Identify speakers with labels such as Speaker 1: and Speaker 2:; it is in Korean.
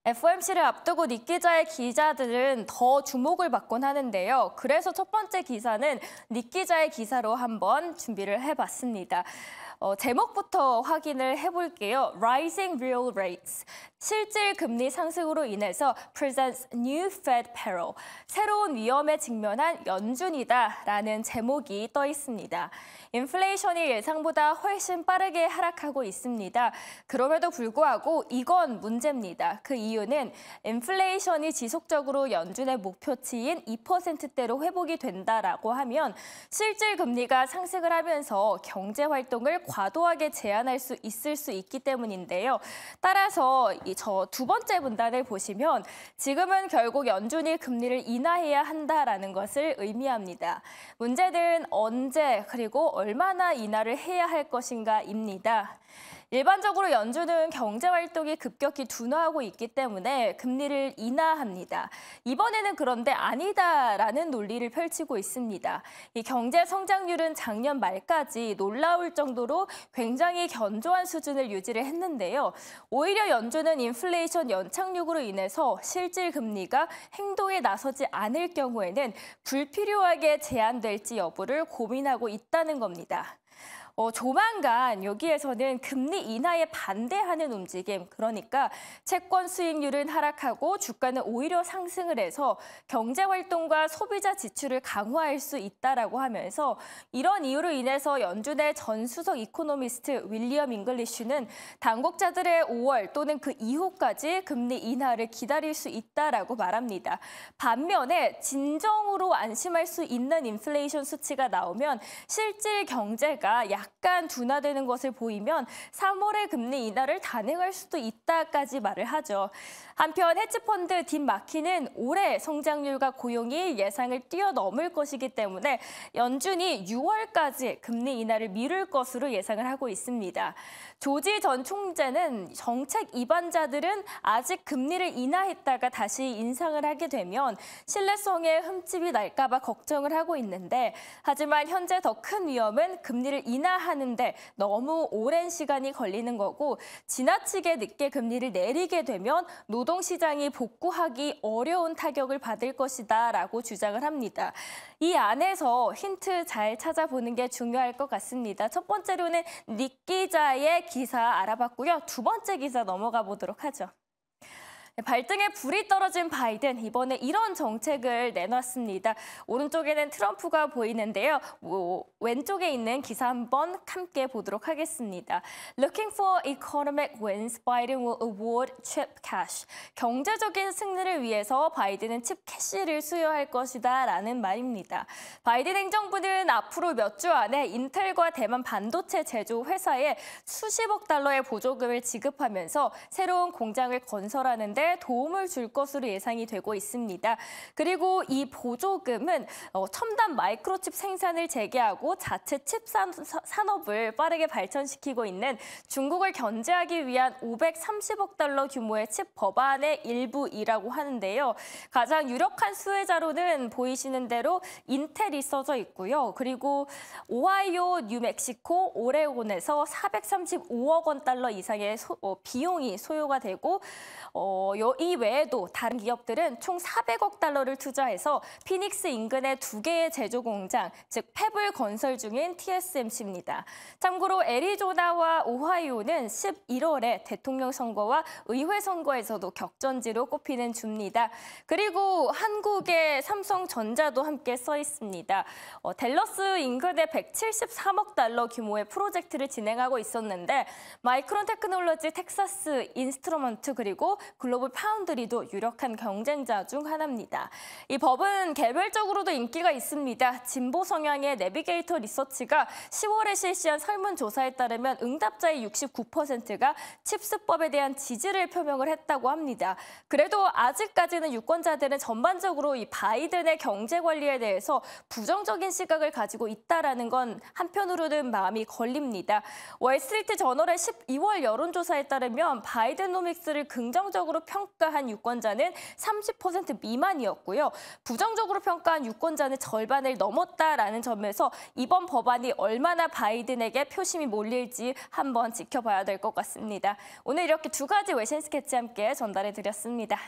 Speaker 1: FOMC를 앞두고 닉기자의 기자들은 더 주목을 받곤 하는데요. 그래서 첫 번째 기사는 닉기자의 기사로 한번 준비를 해봤습니다. 제목부터 확인을 해볼게요. Rising Real Rates. 실질 금리 상승으로 인해서 presents new Fed peril. 새로운 위험에 직면한 연준이다라는 제목이 떠 있습니다. 인플레이션이 예상보다 훨씬 빠르게 하락하고 있습니다. 그럼에도 불구하고 이건 문제입니다. 그 이유는 인플레이션이 지속적으로 연준의 목표치인 2%대로 회복이 된다라고 하면 실질 금리가 상승을 하면서 경제 활동을 과도하게 제한할 수 있을 수 있기 때문인데요. 따라서 저 두 번째 문단을 보시면 지금은 결국 연준이 금리를 인하해야 한다라는 것을 의미합니다. 문제는 언제 그리고 얼마나 인하를 해야 할 것인가입니다. 일반적으로 연준은 경제 활동이 급격히 둔화하고 있기 때문에 금리를 인하합니다. 이번에는 그런데 아니다라는 논리를 펼치고 있습니다. 이 경제 성장률은 작년 말까지 놀라울 정도로 굉장히 견조한 수준을 유지를 했는데요. 오히려 연준은 인플레이션 연착륙으로 인해서 실질 금리가 행동에 나서지 않을 경우에는 불필요하게 제한될지 여부를 고민하고 있다는 겁니다. 조만간 여기에서는 금리 인하에 반대하는 움직임, 그러니까 채권 수익률은 하락하고 주가는 오히려 상승을 해서 경제 활동과 소비자 지출을 강화할 수 있다라고 하면서 이런 이유로 인해서 연준의 전 수석 이코노미스트 윌리엄 잉글리쉬는 당국자들의 5월 또는 그 이후까지 금리 인하를 기다릴 수 있다라고 말합니다. 반면에 진정으로 안심할 수 있는 인플레이션 수치가 나오면 실질 경제가 약간 둔화되는 것을 보이면 3월의 금리 인하를 단행할 수도 있다까지 말을 하죠. 한편 헤지펀드 딥마키는 올해 성장률과 고용이 예상을 뛰어넘을 것이기 때문에 연준이 6월까지 금리 인하를 미룰 것으로 예상을 하고 있습니다. 조지 전 총재는 정책 이반자들은 아직 금리를 인하했다가 다시 인상을 하게 되면 신뢰성에 흠집이 날까 봐 걱정을 하고 있는데 하지만 현재 더 큰 위험은 금리를 인하하는데 너무 오랜 시간이 걸리는 거고 지나치게 늦게 금리를 내리게 되면 노동시장이 복구하기 어려운 타격을 받을 것이다라고 주장을 합니다. 이 안에서 힌트 잘 찾아보는 게 중요할 것 같습니다. 첫 번째로는 닉 기자의 기사 알아봤고요. 두 번째 기사 넘어가 보도록 하죠. 발등에 불이 떨어진 바이든, 이번에 이런 정책을 내놨습니다. 오른쪽에는 트럼프가 보이는데요. 왼쪽에 있는 기사 한번 함께 보도록 하겠습니다. Looking for economic wins, Biden will award chip cash. 경제적인 승리를 위해서 바이든은 칩 캐시를 수여할 것이다 라는 말입니다. 바이든 행정부는 앞으로 몇 주 안에 인텔과 대만 반도체 제조 회사에 수십억 달러의 보조금을 지급하면서 새로운 공장을 건설하는 데 도움을 줄 것으로 예상이 되고 있습니다. 그리고 이 보조금은 첨단 마이크로칩 생산을 재개하고 자체 칩 산업을 빠르게 발전시키고 있는 중국을 견제하기 위한 530억 달러 규모의 칩 법안의 일부이라고 하는데요. 가장 유력한 수혜자로는 보이시는 대로 인텔이 써져 있고요. 그리고 오하이오, 뉴멕시코, 오레곤에서 435억 원 달러 이상의 비용이 소요가 되고 이 외에도 다른 기업들은 총 400억 달러를 투자해서 피닉스 인근의 2개의 제조 공장, 즉 팹을 건설 중인 TSMC입니다. 참고로 애리조나와 오하이오는 11월에 대통령 선거와 의회 선거에서도 격전지로 꼽히는 주입니다. 그리고 한국의 삼성전자도 함께 써 있습니다. 댈러스 인근에 173억 달러 규모의 프로젝트를 진행하고 있었는데 마이크론 테크놀로지, 텍사스 인스트루먼트 그리고 글로벌 파운드리도 유력한 경쟁자 중 하나입니다. 이 법은 개별적으로도 인기가 있습니다. 진보 성향의 내비게이터 리서치가 10월에 실시한 설문조사에 따르면 응답자의 69%가 칩스법에 대한 지지를 표명을 했다고 합니다. 그래도 아직까지는 유권자들은 전반적으로 이 바이든의 경제 관리에 대해서 부정적인 시각을 가지고 있다는 건 한편으로는 마음이 걸립니다. 월스트리트 저널의 12월 여론조사에 따르면 바이든노믹스를 긍정적으로 평가한 유권자는 30% 미만이었고요. 부정적으로 평가한 유권자는 절반을 넘었다라는 점에서 이번 법안이 얼마나 바이든에게 표심이 몰릴지 한번 지켜봐야 될 것 같습니다. 오늘 이렇게 두 가지 외신 스케치 함께 전달해드렸습니다.